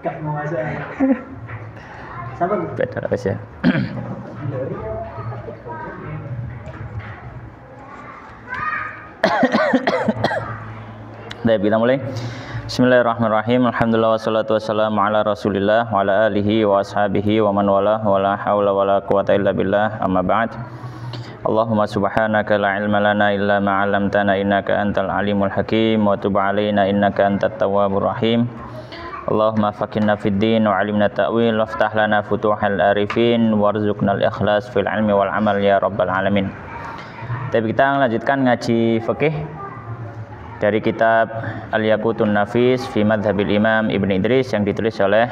Gak mau masuk. Sama beda wis ya. Baik, kita mulai. Bismillahirrahmanirrahim. Alhamdulillah wassalatu wassalamu ala Rasulillah wa ala alihi wa ashabihi wa man wala wa la haula wa la quwata illa billah. Amma ba'd. Allahumma subhanaka la ilma lana illa ma 'allamtana innaka antal alimul hakim wa tub 'alaina innaka antat tawwabur rahim. Allahumma faqihna fid din wa 'allimna ta'wil waftah lana futuhal arifin warzuqnal ikhlas fil ilmi wal amal ya rabbal alamin. Tapi kita lanjutkan ngaji fikih dari kitab Al-Yaqutun Nafis fi Madhabil Imam Ibn Idris yang ditulis oleh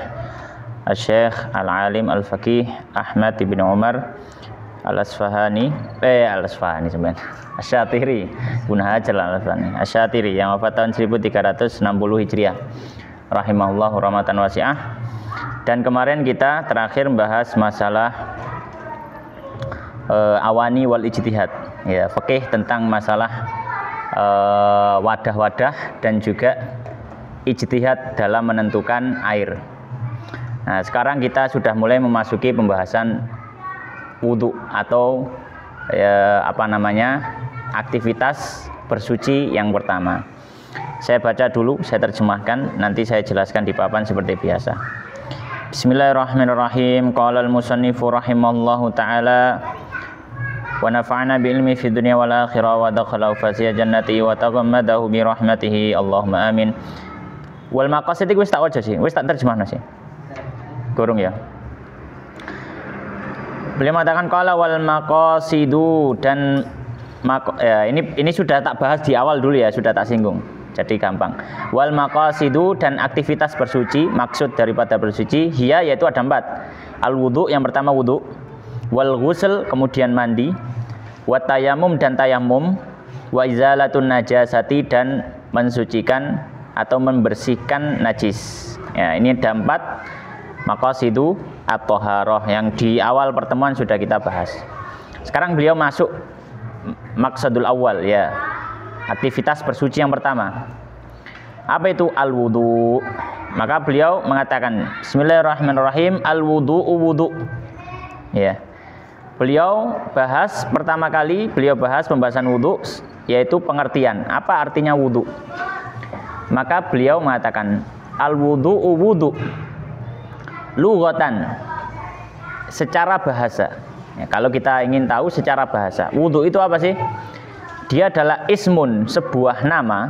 Syekh Al-Alim Al-Faqih Ahmad Ibn Umar Al-Asfahani sebenarnya Asy-Syatiri Ibn Hajar Al-Asfahani Asy-Syatiri yang wafat tahun 1360 Hijriah rahimahullahu rahmatan wasi'ah. Dan kemarin kita terakhir membahas masalah awani wal ijtihad, ya, fikih tentang masalah wadah-wadah dan juga ijtihad dalam menentukan air. Nah, sekarang kita sudah mulai memasuki pembahasan wudu atau aktivitas bersuci yang pertama. Saya baca dulu, saya terjemahkan, nanti saya jelaskan di papan seperti biasa. Bismillahirrahmanirrahim. Qala al-musannifu rahimallahu taala wa nafa'ana bi ilmi fid dunya wal akhirah wa dakhala fasiya jannati wa taghammadahu bi rahmatihi Allahumma amin. Wal maqasid wis tak waca sih, wis tak terjemahno sih. Kurung ya. Beliau mengatakan qala wal maqasidu dan ini sudah tak bahas di awal dulu ya, sudah tak singgung. Jadi gampang. Wal maqasidu dan aktivitas bersuci, maksud daripada bersuci hiya yaitu ada 4. Al wudu, yang pertama wudu, wal ghusl kemudian mandi, wa tayammum dan tayammum, wa izalatun najasati dan mensucikan atau membersihkan najis. Ya, ini ada 4 maqasidu at-thaharah yang di awal pertemuan sudah kita bahas. Sekarang beliau masuk maqsadul awal, ya. Aktivitas bersuci yang pertama. Apa itu al-wudu? Maka beliau mengatakan bismillahirrahmanirrahim, al-wudu'u wudu. Ya. Beliau bahas pertama kali pembahasan wudu, yaitu pengertian. Apa artinya wudu? Maka beliau mengatakan al-wudu'u wudu lughatan, secara bahasa. Ya, kalau kita ingin tahu secara bahasa, wudu itu apa sih? Dia adalah ismun, sebuah nama,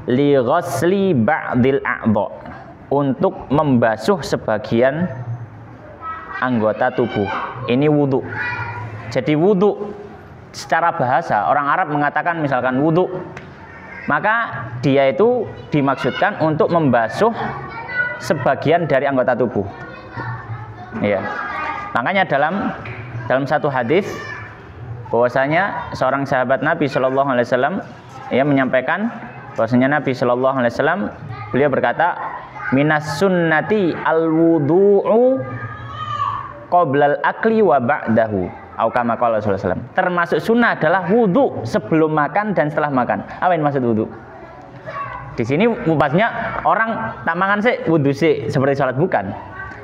li ghasli ba'dil a'dha, untuk membasuh sebagian anggota tubuh. Ini wudu. Jadi wudu secara bahasa, orang Arab mengatakan misalkan wudu, maka dia itu dimaksudkan untuk membasuh sebagian dari anggota tubuh. Ya. Makanya dalam satu hadis bahwasanya seorang sahabat Nabi Shallallahu Alaihi Wasallam menyampaikan bahwasanya Nabi Shallallahu Alaihi Wasallam beliau berkata, minas sunnati al wudu'u qoblal akli wa ba'dahu, atau kama qala sallallahu alaihi wasallam. Termasuk sunnah adalah wudu sebelum makan dan setelah makan. Apa yang maksud wudu? Di sini mubasnya orang tak mangan sih wudu sih seperti sholat, bukan.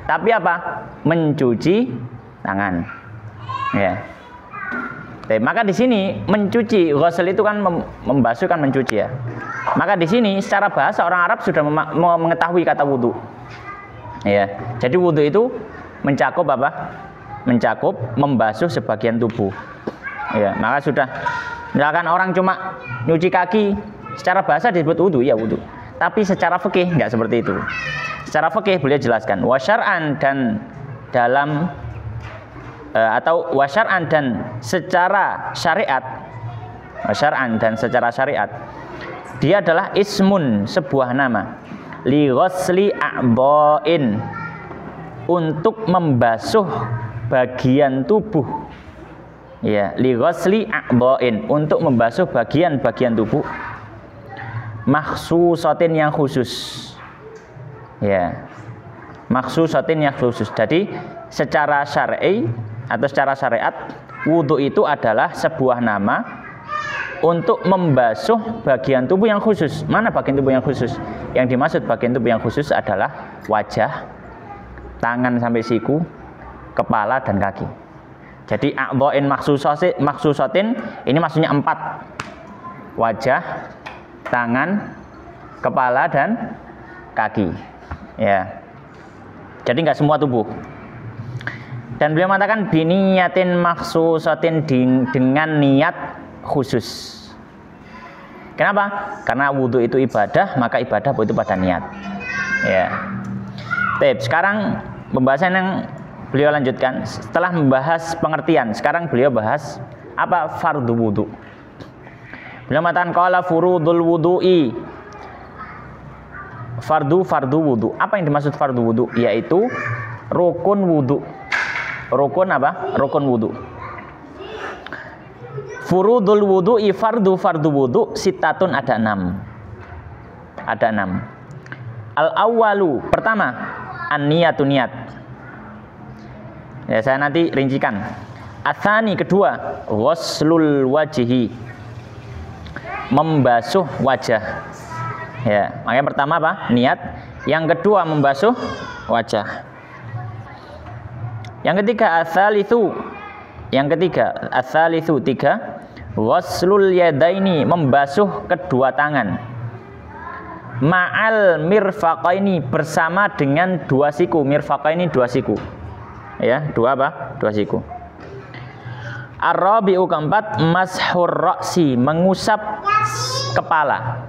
Tapi apa? Mencuci tangan. Ya. Maka di sini mencuci, ghusl itu kan membasuh, kan mencuci ya. Maka di sini secara bahasa orang Arab sudah mengetahui kata wudu. Ya. Jadi wudu itu mencakup apa? Mencakup membasuh sebagian tubuh. Ya, maka sudah. Misalkan orang cuma nyuci kaki, secara bahasa disebut wudu, ya wudu. Tapi secara fikih enggak seperti itu. Secara fikih beliau jelaskan wasyar'an dan dalam atau wasyar'an dan secara syariat, wasyar'an dan secara syariat, dia adalah ismun, sebuah nama, li ghasli a'dha'in, untuk membasuh bagian tubuh. Ya, li ghasli a'dha'in, untuk membasuh bagian-bagian tubuh, makhsusatin yang khusus. Ya, makhsusatin yang khusus. Jadi secara syar'i atau secara syariat, wudu itu adalah sebuah nama untuk membasuh bagian tubuh yang khusus. Mana bagian tubuh yang khusus? Yang dimaksud bagian tubuh yang khusus adalah wajah, tangan sampai siku, kepala dan kaki. Jadi a'dha'in maksusatin ini maksudnya 4. Wajah, tangan, kepala dan kaki. Ya. Jadi enggak semua tubuh. Dan beliau mengatakan biniyatin maksusatin dengan niat khusus. Kenapa? Karena wudhu itu ibadah, maka ibadah itu pada niat. Ya. Baik, sekarang pembahasan yang beliau lanjutkan setelah membahas pengertian. Sekarang beliau bahas apa fardu wudhu. Beliau mengatakan qala furudul wudhu'i. Fardu wudhu. Apa yang dimaksud fardu wudhu? Yaitu rukun wudhu. Rukun apa? Rukun wudhu. Furudul wudhu'i fardu wudhu sitatun ada 6. Ada 6. Al awwalu pertama an-niyatu niat. Ya, saya nanti rincikan. Atsani kedua ghuslul wajhi. Membasuh wajah. Ya, makanya pertama apa? Niat. Yang kedua membasuh wajah. Yang ketiga ats-tsalitsu. Yang ketiga ats-tsalitsu 3 ghuslul yadaini membasuh kedua tangan. Ma'al mirfaqaini bersama dengan 2 siku. Mirfaqaini 2 siku. Ya, 2 apa? 2 siku. Ar-rabi'u keempat mashur ra'si mengusap kepala.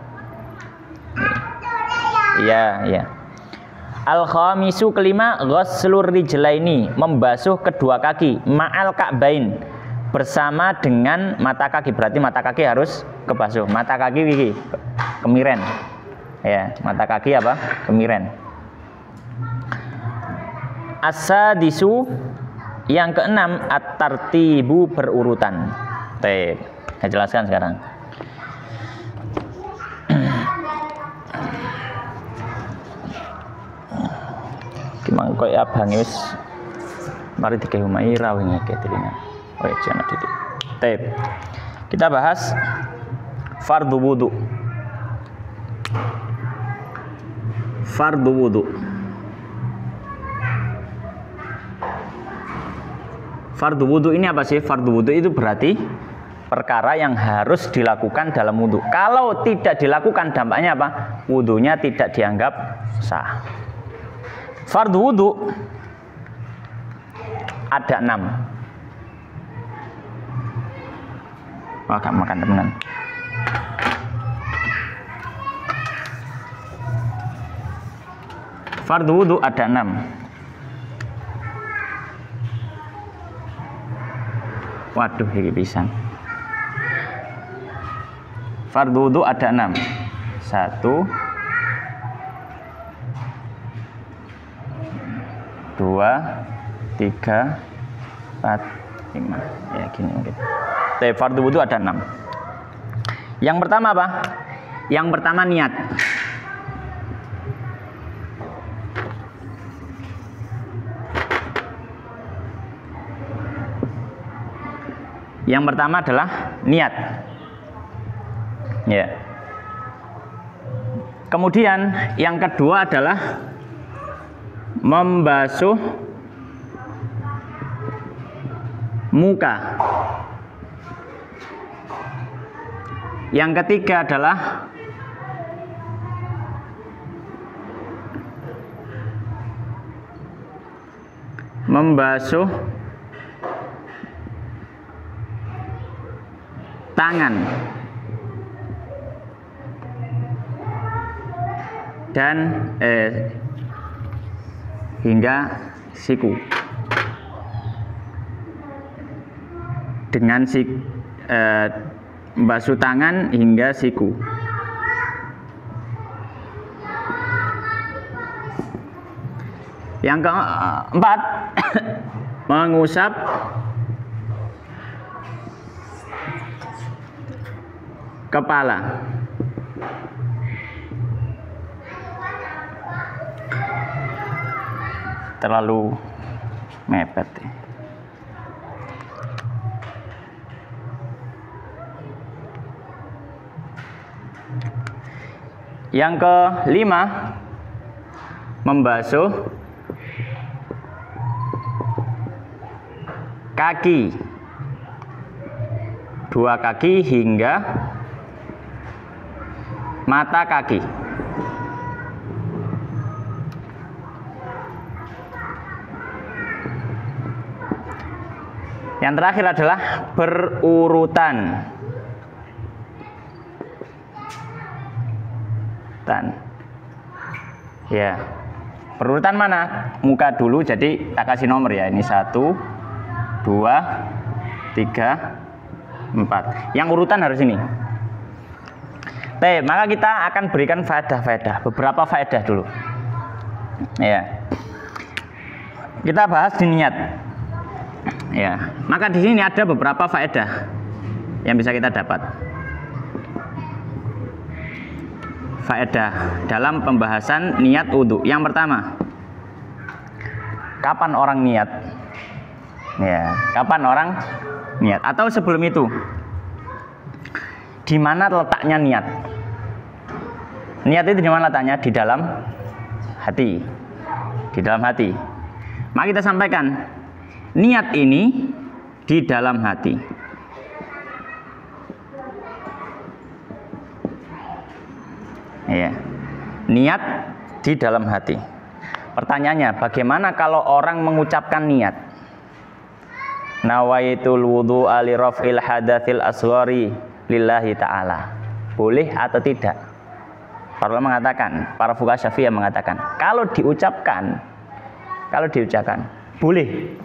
Ya, ya. Al-khamisu kelima ghuslur rijlaini membasuh kedua kaki ma'al ka'bain bersama dengan mata kaki. Berarti mata kaki harus kebasuh. Mata kaki iki kemiren. Ya, mata kaki apa? Kemiren. As-sadisu yang keenam at-tartibu berurutan. Baik, saya jelaskan sekarang. Gimana kok abang wis mari dikehumai raweh ngeke telinga. Oh, jangan titik. Baik. Kita bahas fardu wudhu. Fardu wudhu. Fardu wudhu ini apa sih? Fardu wudhu itu berarti perkara yang harus dilakukan dalam wudhu. Kalau tidak dilakukan dampaknya apa? Wudhunya tidak dianggap sah. Fardu wudhu ada 6. Wah, gak makan temenan. Fardu wudhu ada 6. Waduh, ini pisan. Fardu wudhu ada 6. 1 2 3 4 5. Ya gini mungkin. Tapi fardu wudhu ada 6. Yang pertama apa? Yang pertama niat. Yang pertama adalah niat. Ya. Kemudian yang kedua adalah membasuh muka. Yang ketiga adalah membasuh tangan dan hingga siku dengan membasuh tangan hingga siku. Yang keempat mengusap kepala. Terlalu mepet. Yang kelima, membasuh kaki, dua kaki hingga mata kaki. Yang terakhir adalah berurutan. Ya, berurutan mana? Muka dulu, jadi tak kasih nomor ya. Ini 1, 2, 3, 4. Yang urutan harus ini. Baik, maka kita akan berikan faedah-faedah, beberapa faedah dulu. Ya. Kita bahas di niat. Ya, maka di sini ada beberapa faedah yang bisa kita dapat. Faedah dalam pembahasan niat wudhu. Yang pertama, kapan orang niat? Ya, kapan orang niat? Atau sebelum itu, di mana letaknya niat? Niat itu di mana letaknya? Di dalam hati. Di dalam hati. Maka kita sampaikan, niat ini di dalam hati. Ya, niat di dalam hati. Pertanyaannya, bagaimana kalau orang mengucapkan niat? Nawaitul wudhu'a li raf'il hadatsil asghari lillahi ta'ala. Boleh atau tidak? Para ulama mengatakan, para fuqaha Syafi'iyah mengatakan, kalau diucapkan, boleh.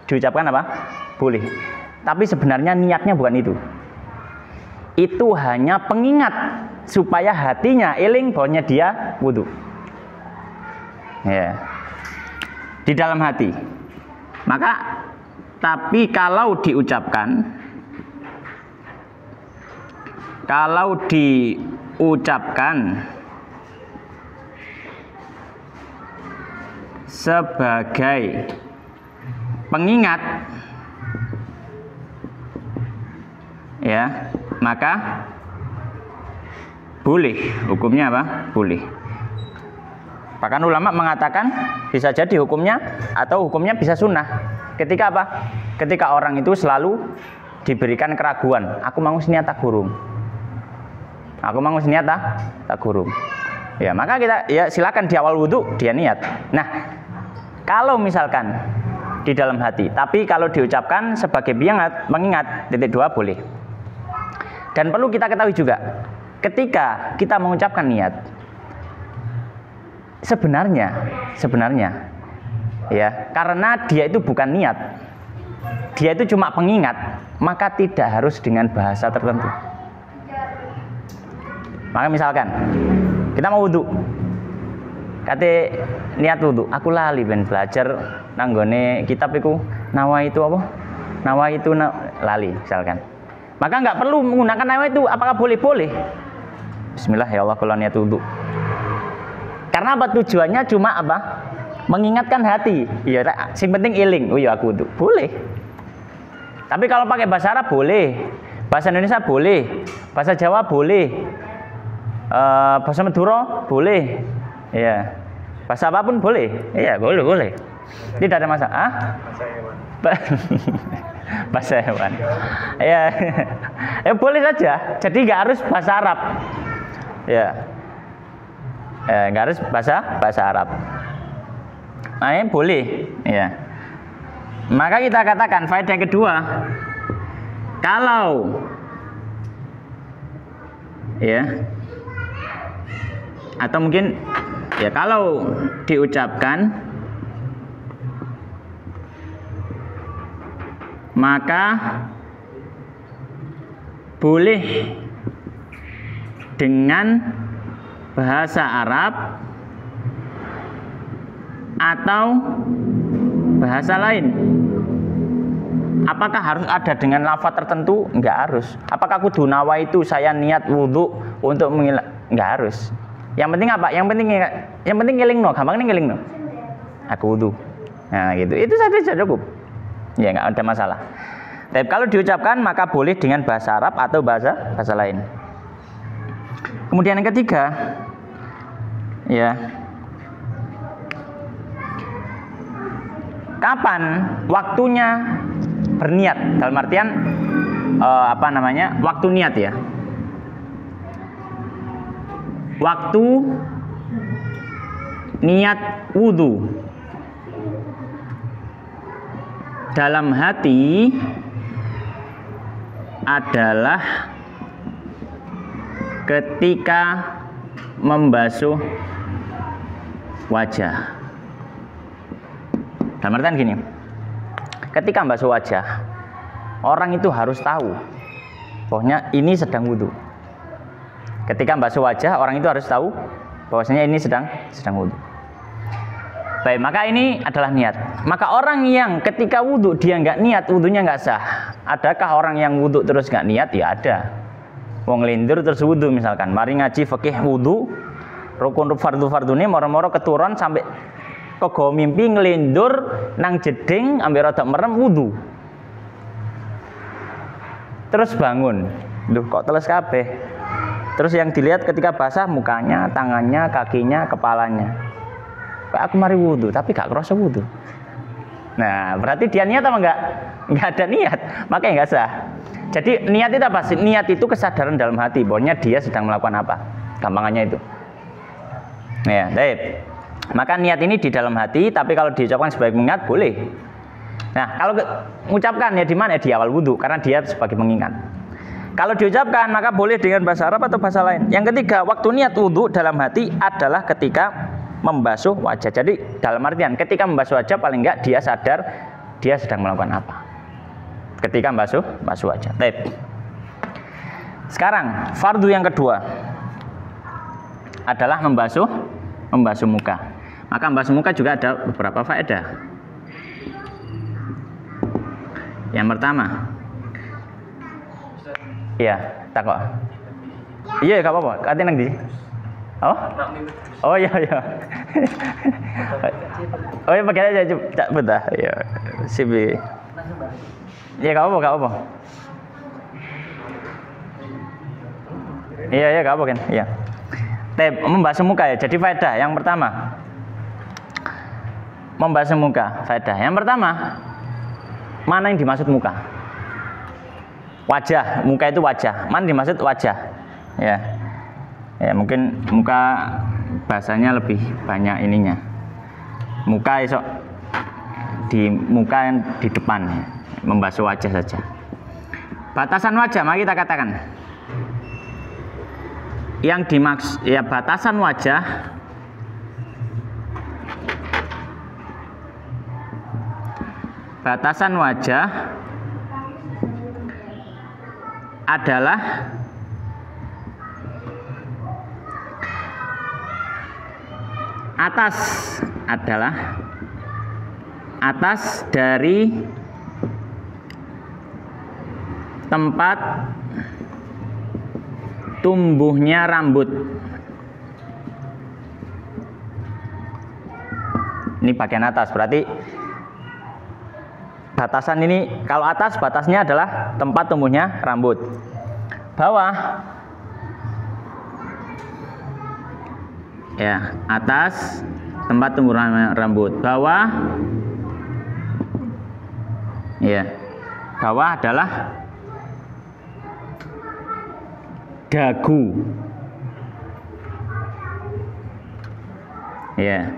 Diucapkan apa? Boleh. Tapi sebenarnya niatnya bukan itu. Itu hanya pengingat supaya hatinya eling bahwanya dia wudhu. Ya. Di dalam hati. Maka tapi kalau diucapkan sebagai pengingat, ya, maka boleh. Hukumnya apa? Boleh. Bahkan ulama mengatakan bisa jadi hukumnya atau hukumnya bisa sunnah. Ketika apa? Ketika orang itu selalu diberikan keraguan. Aku mau niat tak gurung. Aku mau niat tak gurung. Ya, maka kita ya silakan di awal wudhu dia niat. Nah, kalau misalkan di dalam hati, tapi kalau diucapkan sebagai mengingat, titik 2 boleh. Dan perlu kita ketahui juga, ketika kita mengucapkan niat, sebenarnya ya, karena dia itu bukan niat, dia itu cuma pengingat, maka tidak harus dengan bahasa tertentu. Maka misalkan kita mau wudhu, kate niat wudhu, aku lali ben belajar nanggone kitab iku nawa itu apa? Nawa itu lali misalkan. Maka nggak perlu menggunakan nawa itu. Apakah boleh? Boleh. Bismillah ya Allah kalau niat wudhu. Karena apa? Tujuannya cuma apa? Mengingatkan hati. Iya, sing penting eling. Oh iya aku wudhu. Boleh. Tapi kalau pakai bahasa Arab boleh, bahasa Indonesia boleh, bahasa Jawa boleh, bahasa Madura boleh, ya, bahasa apapun boleh, iya boleh. Tidak ada masalah. Bahasa hewan. Ya, boleh saja. Jadi nggak harus bahasa Arab. Ya, nggak harus bahasa Arab. Nah, ini boleh. Ya. Maka kita katakan faedah yang kedua, kalau ya, atau mungkin ya kalau diucapkan, maka boleh dengan bahasa Arab atau bahasa lain. Apakah harus ada dengan lafaz tertentu? Enggak harus. Apakah kudu nawa itu saya niat wudhu untuk enggak harus. Yang penting apa? Yang penting ngelingno, gampang ngelingno. Aku wudhu. Nah, gitu. Itu saja cukup. Ya, enggak ada masalah. Tapi kalau diucapkan maka boleh dengan bahasa Arab atau bahasa lain. Kemudian yang ketiga, ya, kapan waktunya berniat? Dalam artian waktu niat ya. Waktu niat wudhu dalam hati adalah ketika membasuh wajah. Dalam artian gini, ketika membasuh wajah, orang itu harus tahu pokoknya ini sedang wudhu. Ketika membasuh wajah, orang itu harus tahu bahwasanya ini sedang wudhu. Baik, maka ini adalah niat. Maka orang yang ketika wudhu dia nggak niat, wudhunya nggak sah. Adakah orang yang wudhu terus nggak niat? Ya ada. Wong lindur terus wudhu misalkan. Mari ngaji fikih wudhu, rukun fardu ini moro-moro keturun sampai kego mimpi ngelindur nang jeding ambil rodok merem wudhu. Terus bangun. Duh kok teles kabeh. Terus yang dilihat ketika basah mukanya, tangannya, kakinya, kepalanya. Aku mari wudhu, tapi gak kerasa wudhu. Nah, berarti dia niat apa enggak? Enggak ada niat, makanya enggak sah. Jadi niat itu apa sih? Niat itu kesadaran dalam hati, bahwanya dia sedang melakukan apa. Gampangannya itu. Ya, baik. Maka niat ini di dalam hati, tapi kalau diucapkan sebagai pengingat boleh. Nah, kalau mengucapkan ya di mana? Di awal wudhu, karena dia sebagai pengingat. Kalau diucapkan maka boleh dengan bahasa Arab atau bahasa lain. Yang ketiga, waktu niat wudhu dalam hati adalah ketika membasuh wajah. Jadi dalam artian ketika membasuh wajah paling enggak dia sadar dia sedang melakukan apa. Ketika membasuh wajah. Baik. Sekarang fardu yang kedua adalah membasuh muka. Maka membasuh muka juga ada beberapa faedah. Yang pertama, iya, takok. Iya, gak apa-apa. Katanya nang ndi? Oh iya. Oh iya pakai aja tak betah. Ya, sibi. Iya gak apa. Iya gak apa kan? Iya. Membasuh muka ya. Jadi faedah yang pertama, membasuh muka. Faedah yang pertama, mana yang dimaksud muka? Wajah. Muka itu wajah. Mana dimaksud wajah? Ya mungkin muka bahasanya lebih banyak ininya. Muka esok di muka yang di depan ya. Membasuh wajah saja. Batasan wajah mari kita katakan. Yang dimaksud ya batasan wajah adalah atas dari tempat tumbuhnya rambut. Ini bagian atas, berarti batasan ini kalau atas batasnya adalah tempat tumbuhnya rambut. Bawah ya, atas tempat tumbuh rambut. Bawah ya, bawah adalah dagu. Ya,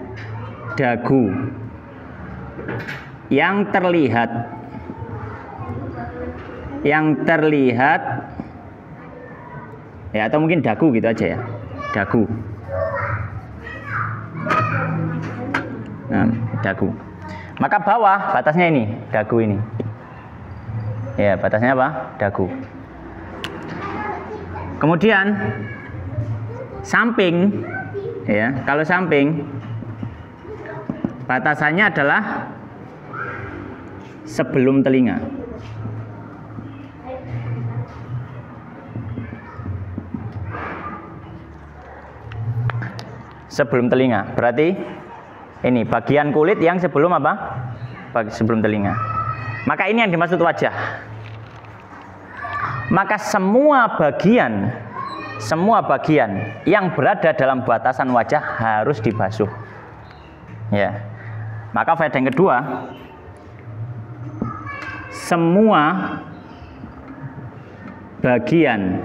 dagu yang terlihat ya, atau mungkin dagu gitu aja ya, dagu. Nah, dagu. Maka bawah batasnya ini, dagu ini. Ya, batasnya apa? Dagu. Kemudian samping, ya, kalau samping batasannya adalah sebelum telinga. Sebelum telinga, berarti ini bagian kulit yang sebelum apa? Sebelum telinga. Maka ini yang dimaksud wajah. Maka semua bagian semua bagian yang berada dalam batasan wajah harus dibasuh. Ya. Maka faedah yang kedua, semua bagian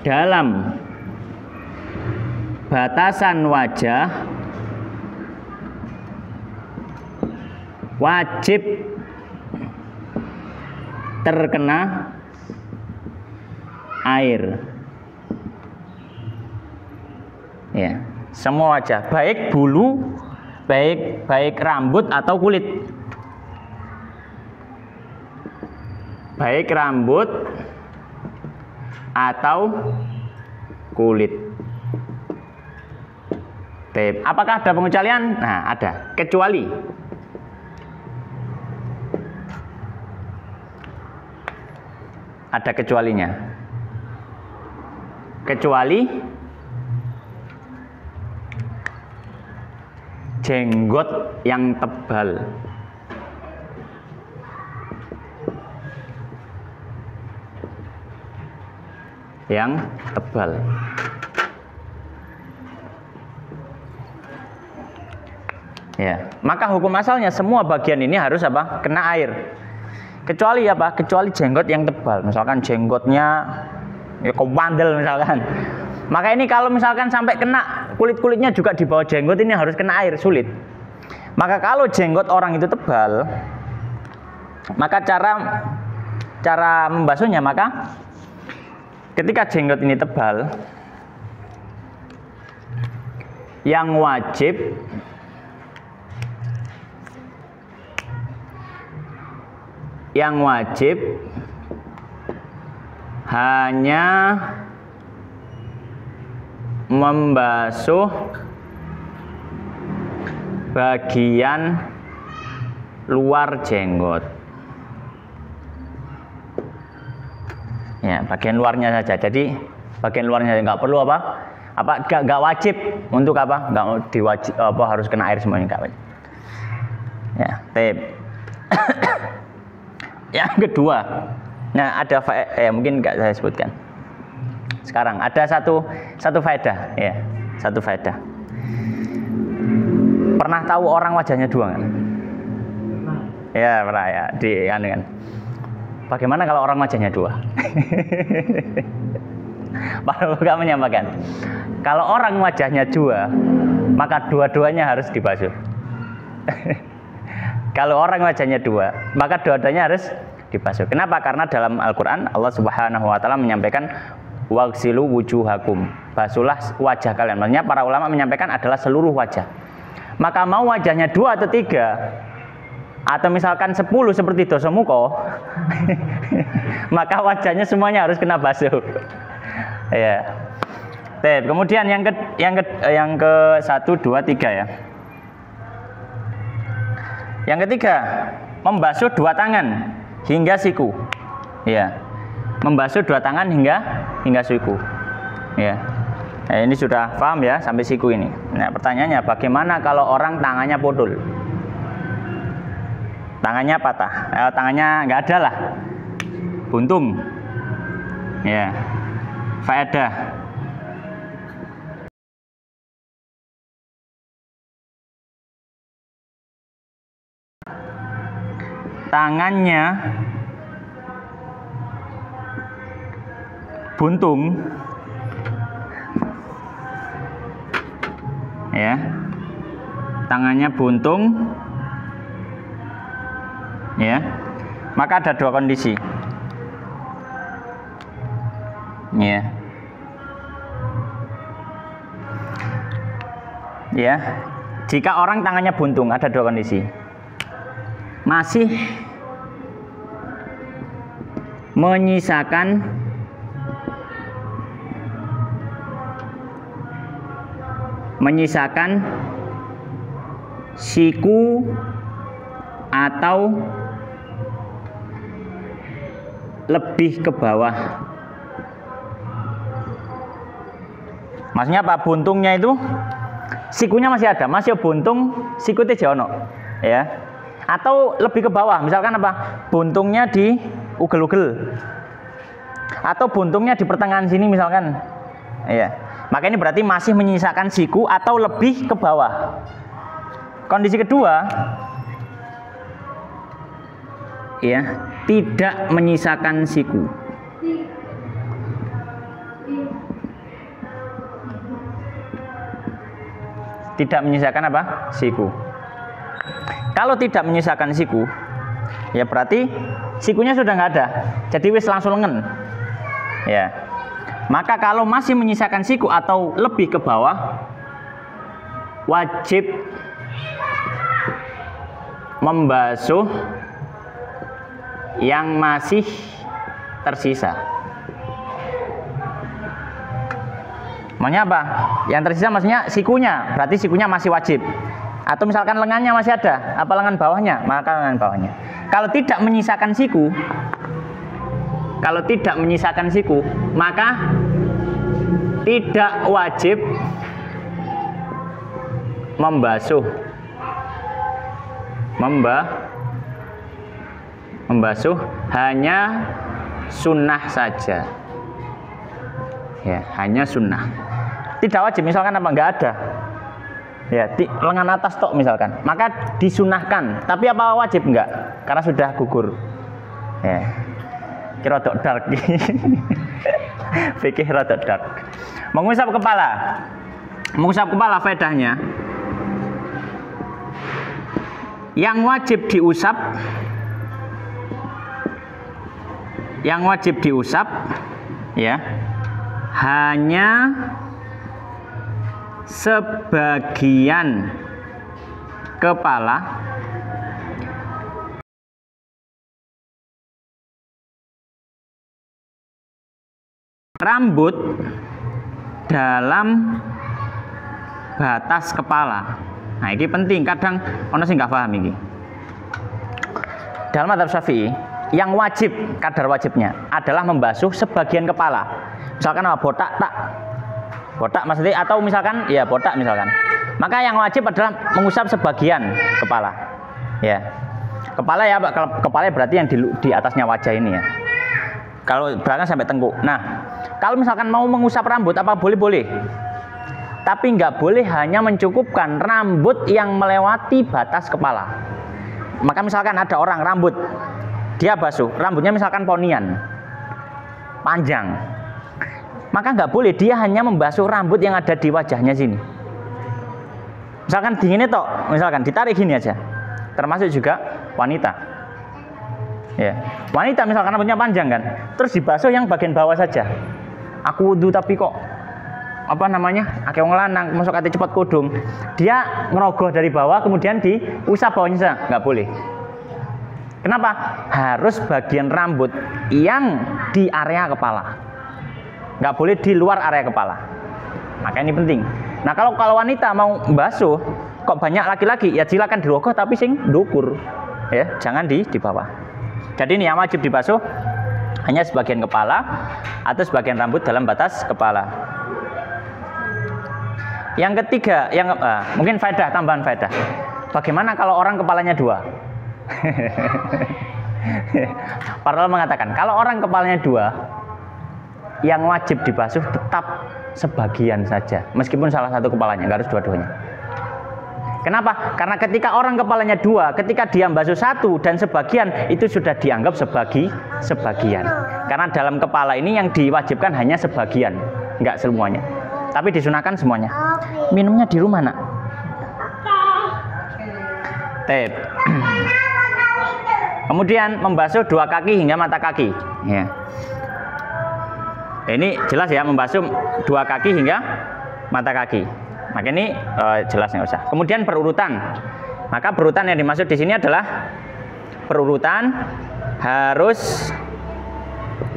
dalam batasan wajah wajib terkena air. Ya, semua wajah, baik bulu, baik rambut atau kulit. Baik rambut atau kulit. Apakah ada pengecualian? Nah, ada. Kecuali ada kecualinya. Kecuali jenggot yang tebal. Yang tebal. Ya, maka hukum asalnya semua bagian ini harus apa? Kena air. Kecuali apa? Kecuali jenggot yang tebal. Misalkan jenggotnya ya kobandel misalkan. Maka ini kalau misalkan sampai kena kulit-kulitnya juga di bawah jenggot, ini harus kena air, sulit. Maka kalau jenggot orang itu tebal, maka cara membasuhnya, maka ketika jenggot ini tebal, yang wajib hanya membasuh bagian luar jenggot. Ya, bagian luarnya saja. Jadi bagian luarnya nggak perlu nggak wajib untuk nggak diwajib harus kena air semuanya, nggak wajib. Ya, yang kedua, nah ada mungkin nggak saya sebutkan. Sekarang ada satu faedah, ya, satu faedah. Pernah tahu orang wajahnya dua nggak? Ya pernah ya, kan. Bagaimana kalau orang wajahnya dua? Para ulama menyampaikan, kalau orang wajahnya dua, maka dua-duanya harus dibasuh. Kalau orang wajahnya dua, maka dua-duanya harus dibasuh. Kenapa? Karena dalam Al-Quran Allah Subhanahu Wa Taala menyampaikan waghsilu wujuhakum, basuhlah wajah kalian. Maksudnya para ulama menyampaikan adalah seluruh wajah. Maka mau wajahnya dua atau tiga, atau misalkan 10 seperti Dosomuko, maka wajahnya semuanya harus kena basuh. Ya. Kemudian yang ke 1, 2, 3 ya. Yang ketiga, membasuh dua tangan hingga siku. Ya. Membasuh dua tangan hingga siku. Ya. Nah, ini sudah paham ya sampai siku ini. Nah, pertanyaannya bagaimana kalau orang tangannya putul? Tangannya patah, tangannya nggak ada lah, buntung. Ya, faedah. Tangannya buntung, ya, tangannya buntung, ya, maka ada dua kondisi, ya, ya, jika orang tangannya buntung ada dua kondisi, masih menyisakan siku atau lebih ke bawah. Maksudnya apa? Buntungnya itu sikunya masih ada, masih buntung, sikutnya jono, ya. Atau lebih ke bawah, misalkan apa? Buntungnya di ugel-ugel. atau buntungnya di pertengahan sini misalkan. Iya. Maka ini berarti masih menyisakan siku atau lebih ke bawah. Kondisi kedua, ya, tidak menyisakan siku. Tidak menyisakan apa? Siku. Kalau tidak menyisakan siku, ya berarti sikunya sudah nggak ada. Jadi wis langsung lengan. Ya. Maka kalau masih menyisakan siku atau lebih ke bawah, wajib membasuh yang masih tersisa. Maunya apa? Yang tersisa maksudnya sikunya, berarti sikunya masih wajib. Atau misalkan lengannya masih ada, apa lengan bawahnya? Maka lengan bawahnya. Kalau tidak menyisakan siku, maka tidak wajib membasuh. Membasuh hanya sunnah saja. Ya, hanya sunnah. Tidak wajib, misalkan apa? Enggak ada. Ya, lengan atas tok misalkan. Maka disunahkan. Tapi apa wajib? Enggak, karena sudah gugur. Ya. Kira rodok dark. Fikih rodok dark. Mengusap kepala. Mengusap kepala faedahnya. Yang wajib diusap ya, hanya sebagian kepala rambut dalam batas kepala. Nah, ini penting, kadang ono sing nggak paham ini. Dalam mazhab Syafi'i, yang wajib, kadar wajibnya adalah membasuh sebagian kepala. Misalkan apa? Botak maksudnya, atau misalkan ya botak misalkan. Maka yang wajib adalah mengusap sebagian kepala. Ya. Kepala ya, kepala berarti yang di atasnya wajah ini ya. Kalau belakang sampai tengkuk. Nah, kalau misalkan mau mengusap rambut apa boleh? Tapi nggak boleh hanya mencukupkan rambut yang melewati batas kepala. Maka misalkan ada orang rambut, dia basuh, rambutnya misalkan ponian, panjang. Maka nggak boleh dia hanya membasuh rambut yang ada di wajahnya sini. Misalkan dinginnya toh, misalkan ditarik gini aja. Termasuk juga wanita. Ya, wanita misalkan rambutnya panjang kan, terus dibasuh yang bagian bawah saja. Aku wudu tapi kok apa namanya? Akeh wong lanang masuk ati cepat kudung. Dia ngerogoh dari bawah kemudian diusap bawahnya saja, nggak boleh. Kenapa? Harus bagian rambut yang di area kepala. Nggak boleh di luar area kepala. Maka ini penting. Nah, kalau wanita mau basuh, kok banyak laki-laki, ya silakan dirogoh tapi sing ndukur. Ya, jangan di bawah. Jadi ini yang wajib dibasuh hanya sebagian kepala atau sebagian rambut dalam batas kepala. Yang ketiga, mungkin faedah, tambahan faedah. Bagaimana kalau orang kepalanya dua? Para ulama mengatakan, kalau orang kepalanya dua, yang wajib dibasuh tetap sebagian saja, meskipun salah satu kepalanya, nggak harus dua-duanya. Kenapa? Karena ketika orang kepalanya dua, ketika dia basuh satu dan sebagian, itu sudah dianggap sebagian. Karena dalam kepala ini yang diwajibkan hanya sebagian, nggak semuanya. Tapi disunahkan semuanya. Minumnya di rumah, nak? Tep. Kemudian membasuh dua kaki hingga mata kaki. Ya. Ini jelas ya, membasuh dua kaki hingga mata kaki. Maka ini jelas nggak usah. Kemudian berurutan. Maka berurutan yang dimaksud di sini adalah berurutan harus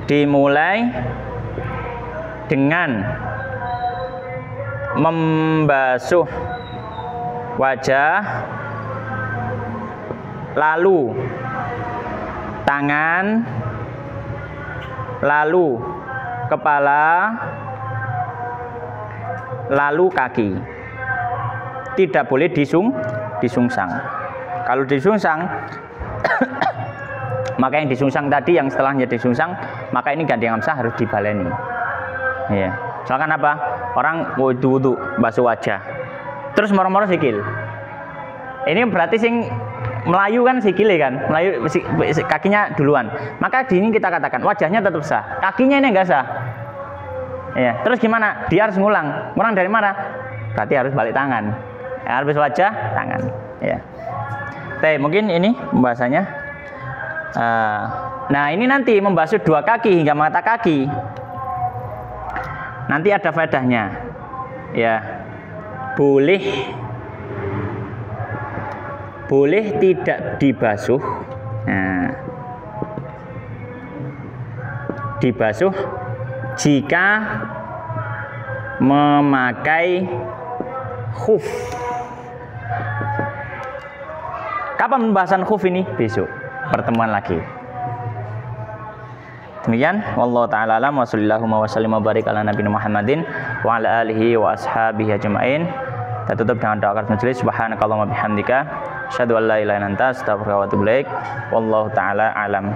dimulai dengan membasuh wajah, lalu tangan, lalu kepala, lalu kaki. Tidak boleh disungsang. Kalau disungsang maka yang disungsang tadi, yang setelahnya disungsang maka ini ganti hamzah harus dibaleni. Ya. Misalkan apa? Orang wudu basuh wajah. Terus moro-moro sikil. Ini berarti sing melayu kan sikile kan, melayu kakinya duluan. Maka di ini kita katakan wajahnya tetap sah, kakinya ini enggak sah. Ya, terus gimana? Dia harus ngulang. Ngulang dari mana? Berarti harus balik tangan. Ya, habis wajah, tangan. Ya. Oke, mungkin ini pembahasannya. Nah, ini nanti membasuh dua kaki hingga mata kaki. Nanti ada faedahnya. Ya. Boleh tidak dibasuh. Nah, dibasuh jika memakai khuf. Kapan pembahasan khuf ini? Besok pertemuan lagi. Demikian, wallahu taala alam wa sallallahu wa sallim wa barik ala nabiyina Muhammadin wa ala alihi wa ashabihi ajmain. Kita tutup dengan doa kafarat majelis. Subhanakallahumma bihamdika asyhadu an la ilaha illa anta astaghfiruka wa atubu ilaik. Wallahu taala alam.